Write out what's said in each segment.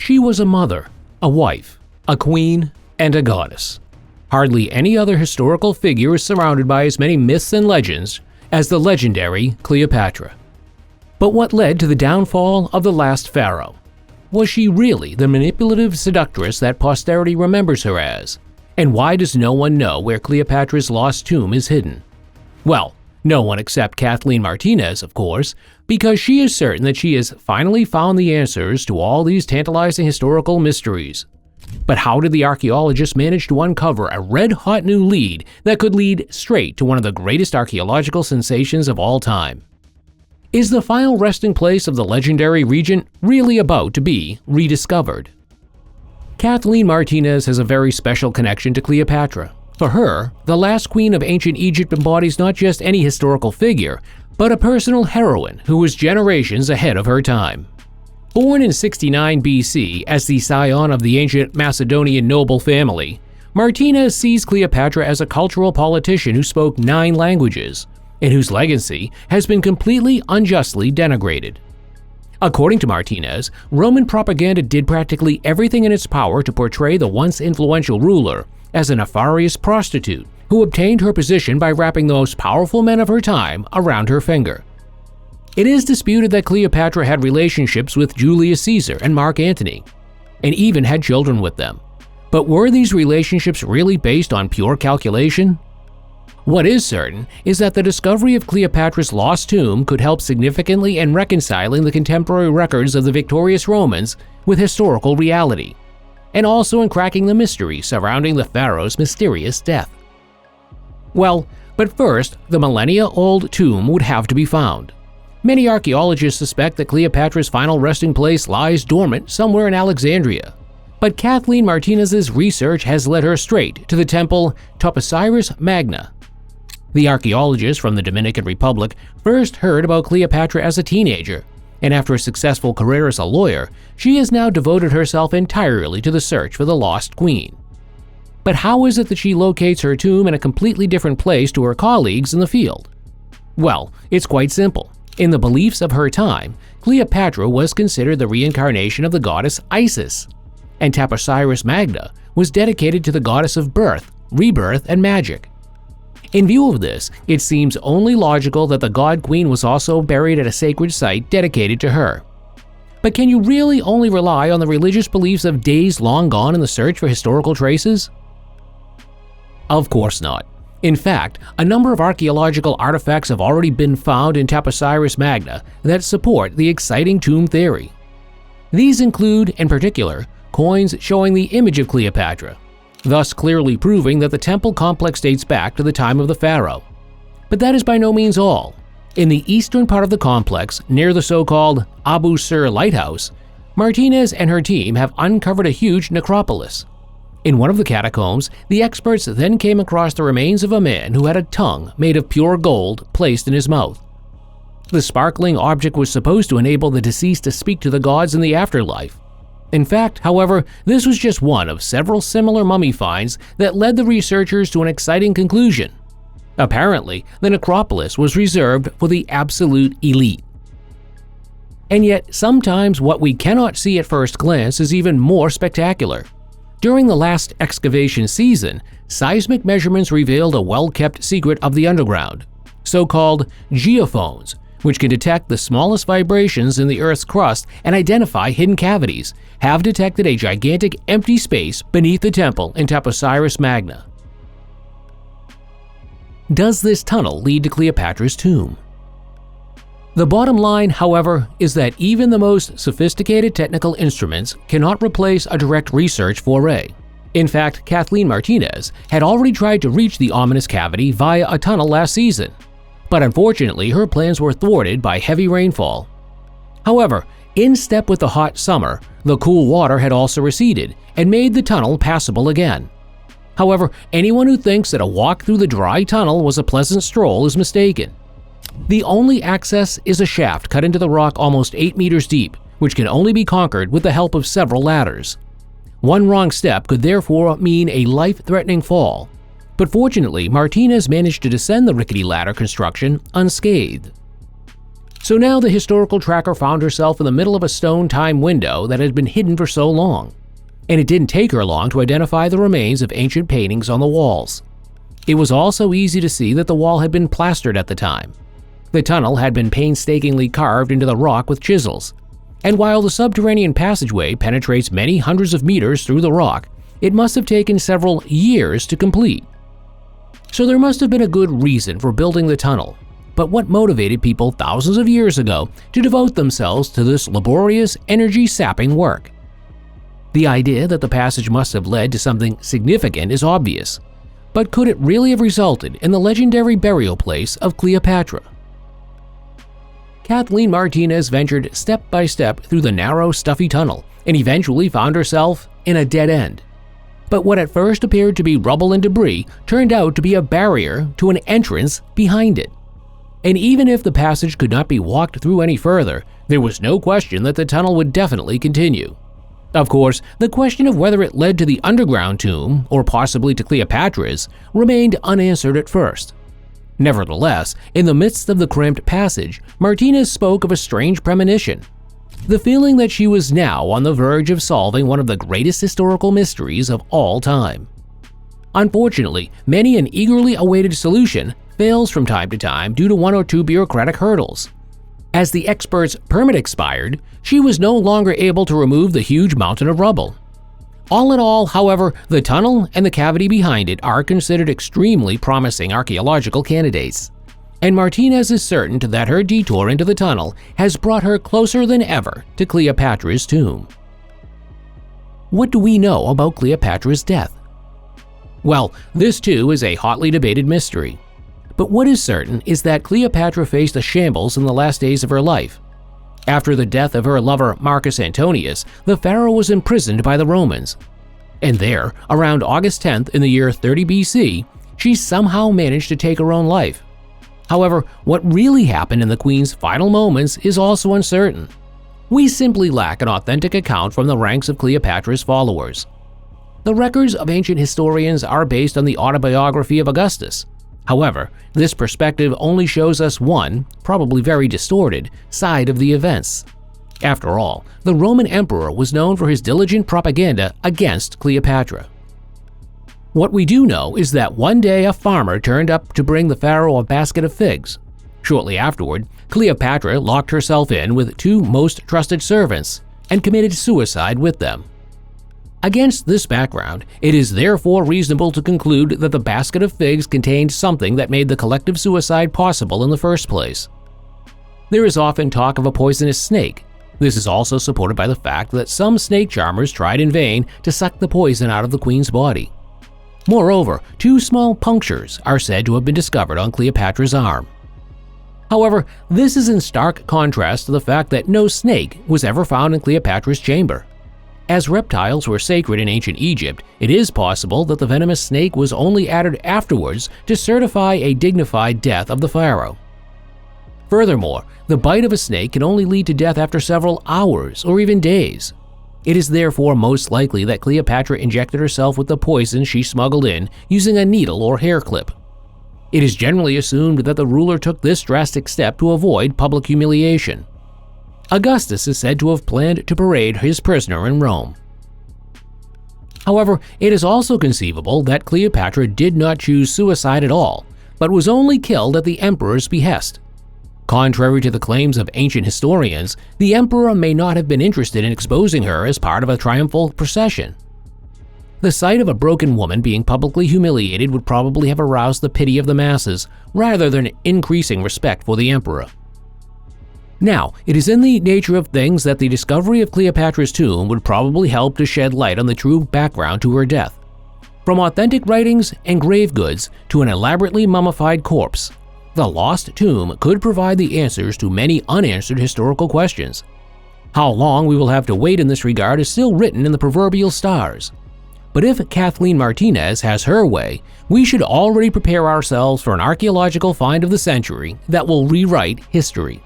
She was a mother, a wife, a queen, and a goddess. Hardly any other historical figure is surrounded by as many myths and legends as the legendary Cleopatra. But what led to the downfall of the last pharaoh? Was she really the manipulative seductress that posterity remembers her as? And why does no one know where Cleopatra's lost tomb is hidden? Well, no one except Kathleen Martinez, of course, because she is certain that she has finally found the answers to all these tantalizing historical mysteries. But how did the archaeologist manage to uncover a red-hot new lead that could lead straight to one of the greatest archaeological sensations of all time? Is the final resting place of the legendary regent really about to be rediscovered? Kathleen Martinez has a very special connection to Cleopatra. For her, the last queen of ancient Egypt embodies not just any historical figure, but a personal heroine who was generations ahead of her time. Born in 69 BC as the scion of the ancient Macedonian noble family, Martinez sees Cleopatra as a cultural politician who spoke 9 languages, and whose legacy has been completely unjustly denigrated. According to Martinez, Roman propaganda did practically everything in its power to portray the once influential ruler as a nefarious prostitute who obtained her position by wrapping the most powerful men of her time around her finger. It is disputed that Cleopatra had relationships with Julius Caesar and Mark Antony, and even had children with them. But were these relationships really based on pure calculation? What is certain is that the discovery of Cleopatra's lost tomb could help significantly in reconciling the contemporary records of the victorious Romans with historical reality, and also in cracking the mystery surrounding the pharaoh's mysterious death. Well, but first, the millennia-old tomb would have to be found. Many archaeologists suspect that Cleopatra's final resting place lies dormant somewhere in Alexandria, but Kathleen Martinez's research has led her straight to the temple Toposiris Magna. The archaeologist from the Dominican Republic first heard about Cleopatra as a teenager, and after a successful career as a lawyer, she has now devoted herself entirely to the search for the lost queen. But how is it that she locates her tomb in a completely different place to her colleagues in the field? Well, it's quite simple. In the beliefs of her time, Cleopatra was considered the reincarnation of the goddess Isis, and Toposiris Magna was dedicated to the goddess of birth, rebirth, and magic. In view of this, it seems only logical that the god queen was also buried at a sacred site dedicated to her. But can you really only rely on the religious beliefs of days long gone in the search for historical traces? Of course not. In fact, a number of archaeological artifacts have already been found in Toposiris Magna that support the exciting tomb theory. These include, in particular, coins showing the image of Cleopatra, thus clearly proving that the temple complex dates back to the time of the pharaoh. But that is by no means all. In the eastern part of the complex, near the so-called Abu Sir lighthouse, Martinez and her team have uncovered a huge necropolis. In one of the catacombs, the experts then came across the remains of a man who had a tongue made of pure gold placed in his mouth. The sparkling object was supposed to enable the deceased to speak to the gods in the afterlife. In fact, however, this was just one of several similar mummy finds that led the researchers to an exciting conclusion. Apparently, the necropolis was reserved for the absolute elite. And yet, sometimes what we cannot see at first glance is even more spectacular. During the last excavation season, seismic measurements revealed a well-kept secret of the underground, so-called geophones, which can detect the smallest vibrations in the Earth's crust and identify hidden cavities, have detected a gigantic empty space beneath the temple in Toposiris Magna. Does this tunnel lead to Cleopatra's tomb? The bottom line, however, is that even the most sophisticated technical instruments cannot replace a direct research foray. In fact, Kathleen Martinez had already tried to reach the ominous cavity via a tunnel last season, but unfortunately her plans were thwarted by heavy rainfall. However, in step with the hot summer, the cool water had also receded and made the tunnel passable again. However, anyone who thinks that a walk through the dry tunnel was a pleasant stroll is mistaken. The only access is a shaft cut into the rock almost 8 meters deep, which can only be conquered with the help of several ladders. One wrong step could therefore mean a life-threatening fall, but fortunately Martinez managed to descend the rickety ladder construction unscathed. So now the historical tracker found herself in the middle of a stone time window that had been hidden for so long, and it didn't take her long to identify the remains of ancient paintings on the walls. It was also easy to see that the wall had been plastered at the time. The tunnel had been painstakingly carved into the rock with chisels, and while the subterranean passageway penetrates many hundreds of meters through the rock, it must have taken several years to complete. So there must have been a good reason for building the tunnel. But what motivated people thousands of years ago to devote themselves to this laborious, energy-sapping work? The idea that the passage must have led to something significant is obvious, but could it really have resulted in the legendary burial place of Cleopatra? Kathleen Martinez ventured step by step through the narrow, stuffy tunnel and eventually found herself in a dead end. But what at first appeared to be rubble and debris turned out to be a barrier to an entrance behind it. And even if the passage could not be walked through any further, there was no question that the tunnel would definitely continue. Of course, the question of whether it led to the underground tomb, or possibly to Cleopatra's, remained unanswered at first. Nevertheless, in the midst of the cramped passage, Martinez spoke of a strange premonition. The feeling that she was now on the verge of solving one of the greatest historical mysteries of all time. Unfortunately, many an eagerly awaited solution fails from time to time due to one or two bureaucratic hurdles. As the expert's permit expired, she was no longer able to remove the huge mountain of rubble. All in all, however, the tunnel and the cavity behind it are considered extremely promising archaeological candidates, and Martinez is certain that her detour into the tunnel has brought her closer than ever to Cleopatra's tomb. What do we know about Cleopatra's death? Well, this too is a hotly debated mystery. But what is certain is that Cleopatra faced a shambles in the last days of her life. After the death of her lover Marcus Antonius, the pharaoh was imprisoned by the Romans. And there, around August 10th in the year 30 BC, she somehow managed to take her own life. However, what really happened in the queen's final moments is also uncertain. We simply lack an authentic account from the ranks of Cleopatra's followers. The records of ancient historians are based on the autobiography of Augustus. However, this perspective only shows us one, probably very distorted, side of the events. After all, the Roman emperor was known for his diligent propaganda against Cleopatra. What we do know is that one day a farmer turned up to bring the pharaoh a basket of figs. Shortly afterward, Cleopatra locked herself in with two most trusted servants and committed suicide with them. Against this background, it is therefore reasonable to conclude that the basket of figs contained something that made the collective suicide possible in the first place. There is often talk of a poisonous snake. This is also supported by the fact that some snake charmers tried in vain to suck the poison out of the queen's body. Moreover, two small punctures are said to have been discovered on Cleopatra's arm. However, this is in stark contrast to the fact that no snake was ever found in Cleopatra's chamber. As reptiles were sacred in ancient Egypt, it is possible that the venomous snake was only added afterwards to certify a dignified death of the pharaoh. Furthermore, the bite of a snake can only lead to death after several hours or even days. It is therefore most likely that Cleopatra injected herself with the poison she smuggled in using a needle or hair clip. It is generally assumed that the ruler took this drastic step to avoid public humiliation. Augustus is said to have planned to parade his prisoner in Rome. However, it is also conceivable that Cleopatra did not choose suicide at all, but was only killed at the emperor's behest. Contrary to the claims of ancient historians, the emperor may not have been interested in exposing her as part of a triumphal procession. The sight of a broken woman being publicly humiliated would probably have aroused the pity of the masses, rather than increasing respect for the emperor. Now, it is in the nature of things that the discovery of Cleopatra's tomb would probably help to shed light on the true background to her death. From authentic writings and grave goods to an elaborately mummified corpse, the lost tomb could provide the answers to many unanswered historical questions. How long we will have to wait in this regard is still written in the proverbial stars. But if Kathleen Martinez has her way, we should already prepare ourselves for an archaeological find of the century that will rewrite history.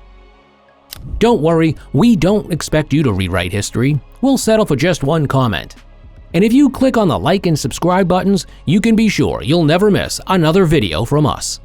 Don't worry, we don't expect you to rewrite history. We'll settle for just one comment. And if you click on the like and subscribe buttons, you can be sure you'll never miss another video from us.